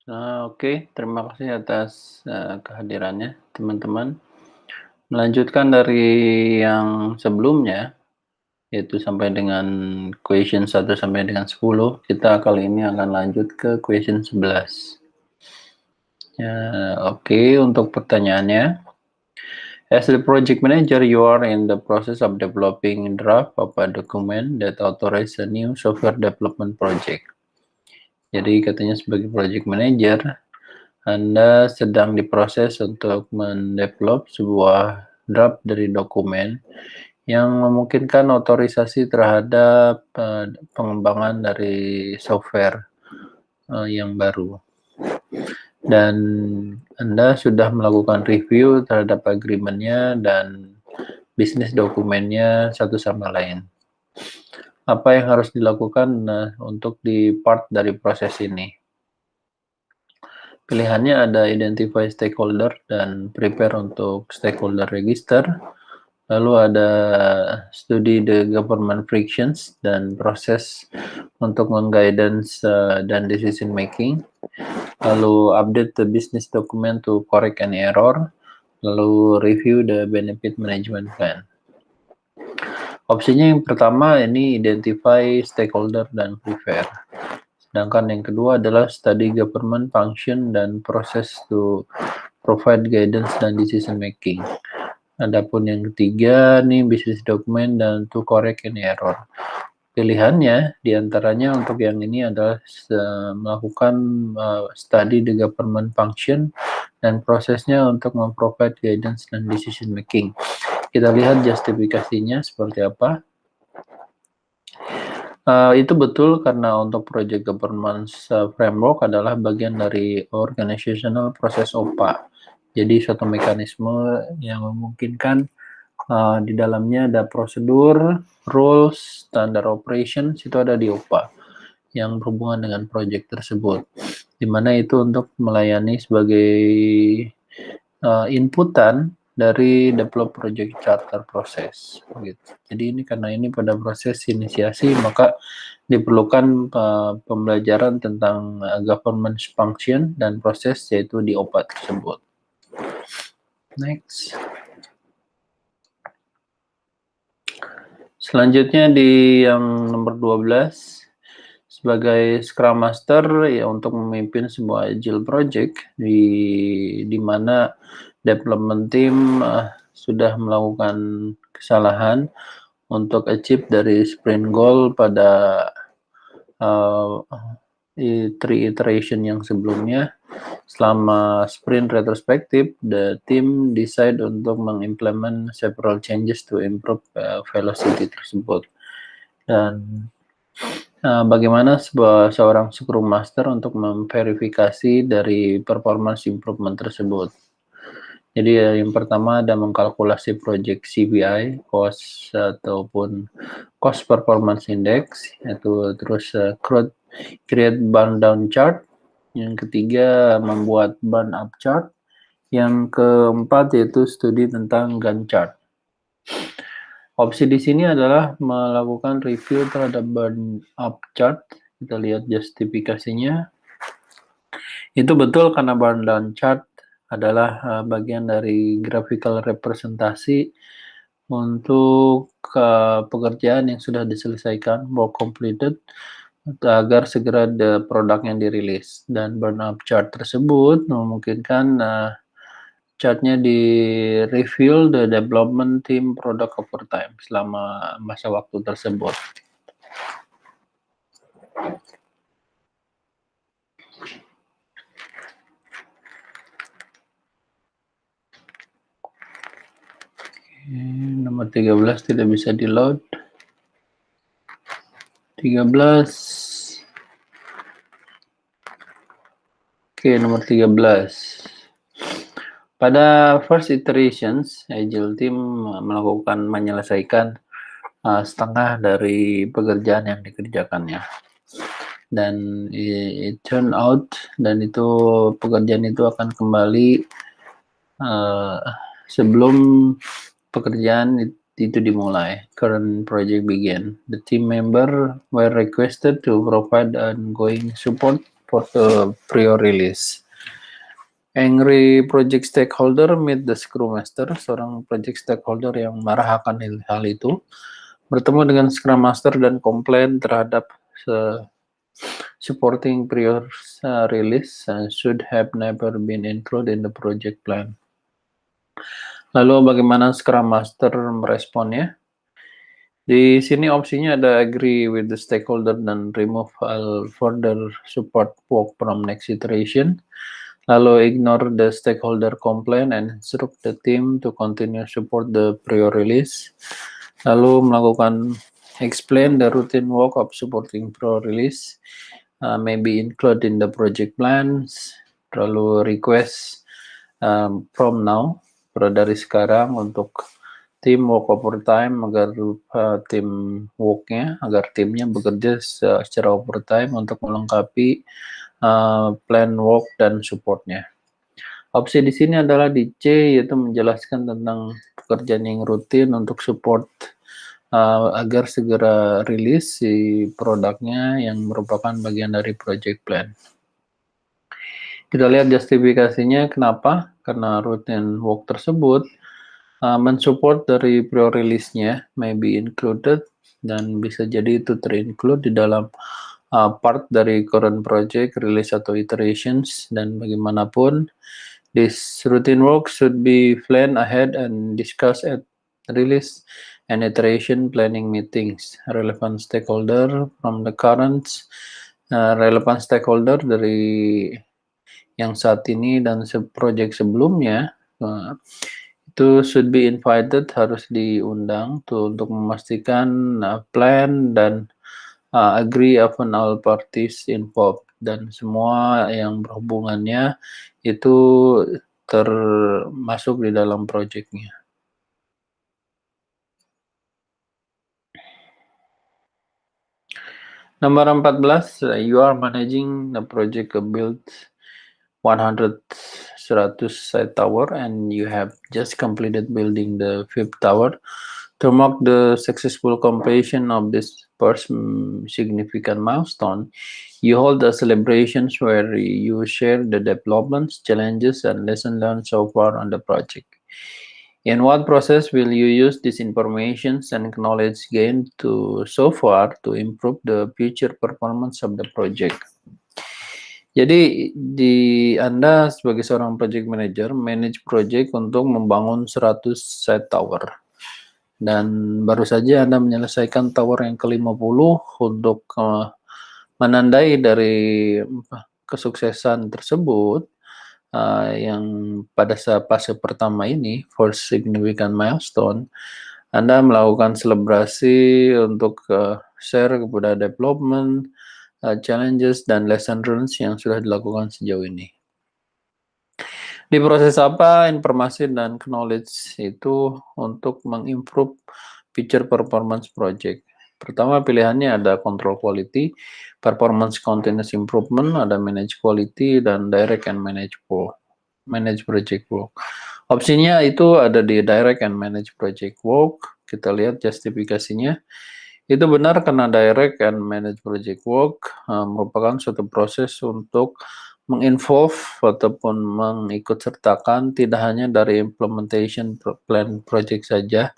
Oke, terima kasih atas, kehadirannya, teman-teman. Melanjutkan dari yang sebelumnya, yaitu sampai dengan question 1 sampai dengan 10, kita kali ini akan lanjut ke question 11. Oke, untuk pertanyaannya, as the project manager, you are in the process of developing draft of a document that authorize a new software development project. Jadi katanya sebagai project manager, Anda sedang diproses untuk mendevelop sebuah draft dari dokumen yang memungkinkan otorisasi terhadap pengembangan dari software yang baru. Dan Anda sudah melakukan review terhadap agreement-nya dan bisnis dokumennya satu sama lain. Apa yang harus dilakukan untuk di part dari proses ini? Pilihannya ada identify stakeholder dan prepare untuk stakeholder register. Lalu ada study the government frictions dan proses untuk meng-guidance dan decision making. Lalu update the business document to correct any error. Lalu review the benefit management plan. Opsinya yang pertama ini identify stakeholder dan prepare. Sedangkan yang kedua adalah study government function dan proses to provide guidance dan decision making. Adapun yang ketiga nih business document dan to correct any error. Pilihannya diantaranya untuk yang ini adalah melakukan study the government function dan prosesnya untuk memprovide guidance dan decision making. Kita lihat justifikasinya seperti apa. Itu betul karena untuk project governance framework adalah bagian dari organizational process OPA. Jadi suatu mekanisme yang memungkinkan di dalamnya ada prosedur, rules, standard operation, itu ada di OPA yang berhubungan dengan project tersebut. Di mana itu untuk melayani sebagai inputan dari develop project charter proses gitu. Jadi ini karena ini pada proses inisiasi maka diperlukan pembelajaran tentang government function dan proses yaitu di OPA tersebut. Next. Selanjutnya di yang nomor 12 sebagai Scrum Master ya untuk memimpin sebuah agile project di mana development team sudah melakukan kesalahan untuk achieve dari sprint goal pada 3 iteration yang sebelumnya. Selama sprint retrospective, the team decide untuk mengimplement several changes to improve velocity tersebut. Dan bagaimana seorang Scrum Master untuk memverifikasi dari performance improvement tersebut. Jadi yang pertama ada mengkalkulasi project CPI, cost ataupun cost performance index, yaitu terus create burn down chart. Yang ketiga membuat burn up chart. Yang keempat yaitu studi tentang Gantt chart. Opsi di sini adalah melakukan review terhadap burn up chart. Kita lihat justifikasinya. Itu betul karena burn down chart adalah bagian dari graphical representasi untuk pekerjaan yang sudah diselesaikan, work completed, agar segera produk yang dirilis. Dan burn up chart tersebut memungkinkan chartnya di-review the development team product over time selama masa waktu tersebut. Nomor 13 tidak bisa di-load. 13. Oke, nomor 13. Pada first iterations, Agile Team menyelesaikan setengah dari pekerjaan yang dikerjakannya. Dan it turn out, dan itu pekerjaan itu akan kembali sebelum pekerjaan itu dimulai. Current project begin. The team member were requested to provide ongoing support support the pre-release. Angry project stakeholder meet the Scrum Master. Seorang project stakeholder yang marah akan hal itu bertemu dengan Scrum Master dan komplain terhadap supporting pre-release should have never been included in the project plan. Lalu bagaimana Scrum Master meresponnya? Di sini opsinya ada agree with the stakeholder dan remove all further support work from next iteration. Lalu ignore the stakeholder complaint and instruct the team to continue support the pre-release. Lalu melakukan explain the routine work of supporting pre-release, maybe include in the project plans. Lalu request from now, dari sekarang untuk tim work overtime agar tim worknya, agar timnya bekerja secara overtime untuk melengkapi plan work dan supportnya. Opsi di sini adalah di C, yaitu menjelaskan tentang pekerjaan yang rutin untuk support agar segera rilis si produknya yang merupakan bagian dari project plan. Kita lihat justifikasinya kenapa, karena routine work tersebut mensupport dari pre-release-nya may be included dan bisa jadi itu terinclude di dalam part dari current project, release atau iterations, dan bagaimanapun this routine work should be planned ahead and discussed at release and iteration planning meetings. Relevant stakeholder from the current relevant stakeholder dari yang saat ini dan project sebelumnya itu should be invited, harus diundang untuk memastikan plan dan agree upon all parties involved, dan semua yang berhubungannya itu termasuk di dalam projectnya. Nomor 14, you are managing the project build 100 site tower and you have just completed building the 5th tower. To mark the successful completion of this first significant milestone, you hold the celebrations where you share the developments, challenges, and lessons learned so far on the project. In what process will you use these informations and knowledge gained so far to improve the future performance of the project? Jadi Anda sebagai seorang project manager manage project untuk membangun 100 site tower. Dan baru saja Anda menyelesaikan tower yang ke-50 untuk menandai dari kesuksesan tersebut yang pada fase pertama ini, first significant milestone, Anda melakukan selebrasi untuk share kepada development, challenges, dan lesson learned yang sudah dilakukan sejauh ini. Di proses apa informasi dan knowledge itu untuk mengimprove feature performance project? Pertama pilihannya ada control quality, performance continuous improvement, ada manage quality, dan direct and manage project work. Opsinya itu ada di direct and manage project work. Kita lihat justifikasinya. Itu benar karena direct and manage project work merupakan suatu proses untuk menginvolve ataupun mengikut sertakan tidak hanya dari implementation plan project saja,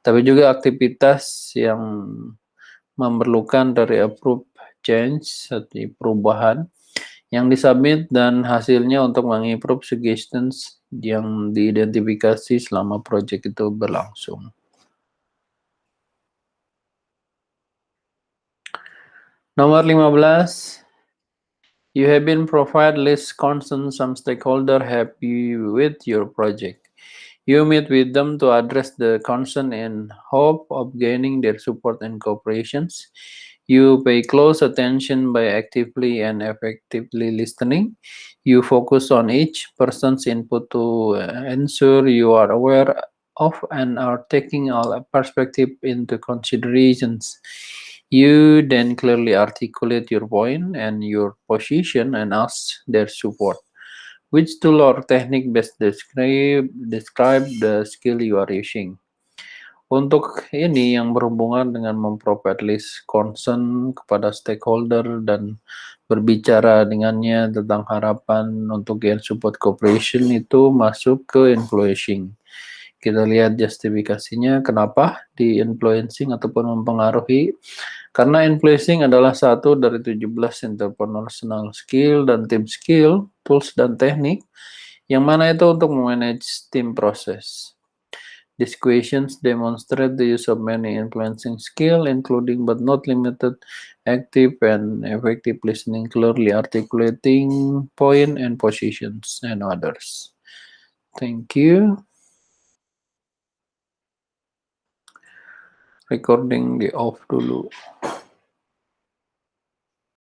tapi juga aktivitas yang memerlukan dari approve change atau perubahan yang disubmit dan hasilnya untuk mengimprove suggestions yang diidentifikasi selama project itu berlangsung. Nomor 15, you have been provided list concerns some stakeholder happy with your project. You meet with them to address the concern in hope of gaining their support and cooperations. You pay close attention by actively and effectively listening. You focus on each person's input to ensure you are aware of and are taking all perspective into considerations. You then clearly articulate your point and your position and ask their support. Which tool or technique best describe the skill you are using? Untuk ini yang berhubungan dengan memprovide list concern kepada stakeholder dan berbicara dengannya tentang harapan untuk gain support cooperation itu masuk ke influencing. Kita lihat justifikasinya kenapa di influencing ataupun mempengaruhi. Karena influencing adalah satu dari 17 interpersonal skill dan team skill, tools dan teknik yang mana itu untuk memanage team proses. These questions demonstrate the use of many influencing skills, including but not limited active and effective listening, clearly articulating point and positions, and others. Thank you. Recording di off dulu.